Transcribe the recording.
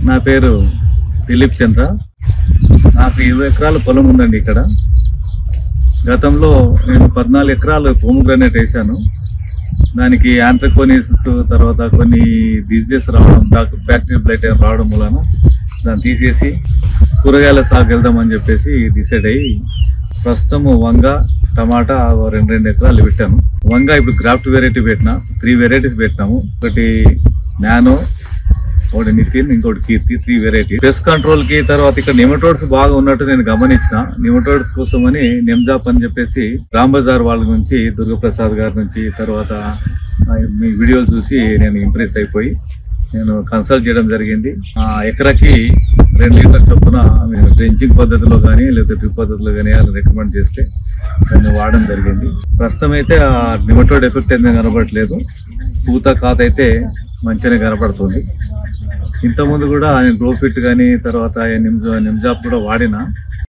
నా పేరు దిలీప్ చంద్ర. నాకు 20 ఎకరాల పొలం ఉందండి ఇక్కడ. గతంలో నేను 14 ఎకరాలు పోమోగ్రానేట్ వేసాను. దానికి యాంథ్రకోనిసిస్ తర్వాత కొన్ని డిజీజెస్ రావడం, బ్యాక్టీరియల్ బ్లైట్ రావడం వలన దాన్ని తీసేసి కూరగాయల సాగు వెళ్దామని చెప్పేసి డిసైడ్ అయ్యి ప్రస్తుతం వంగ, టమాటా 2 ఎకరాలు పెట్టాను. వంగ ఇప్పుడు గ్రాఫ్ట్ వెరైటీ పెట్టిన 3 వెరైటీస్ పెట్టినాము. ఒకటి నానో, ఒకటి నితిన్, ఇంకోటి కీర్తి. 3 వెరైటీ. పెస్ట్ కంట్రోల్ కి తర్వాత ఇక్కడ నిమటోడ్స్ బాగా ఉన్నట్టు నేను గమనించిన. నిమటోడ్స్ కోసమని నెమ్జాప్ అని చెప్పేసి రామ్ బజార్ వాళ్ళ నుంచి, దుర్గప్రసాద్ గారి నుంచి, తర్వాత మీ వీడియోలు చూసి నేను ఇంప్రెస్ అయిపోయి నేను కన్సల్ట్ చేయడం జరిగింది. ఎకరాకి 2 లీటర్ చొప్పున డ్రెంచింగ్ పద్ధతిలో కానీ లేకపోతే డ్రిప్ పద్ధతిలో కానీ అలా రికమెండ్ చేస్తే దాన్ని వాడడం జరిగింది. ప్రస్తుతం అయితే ఆ నిమటోడ్ ఎఫెక్ట్ అయితే కనబడట్లేదు. పూత కాత అయితే మంచిగానే కనపడుతుంది. ఇంతకుముందు కూడా గ్రోఫిట్ కానీ తర్వాత నిమ్జాప్ కూడా వాడినా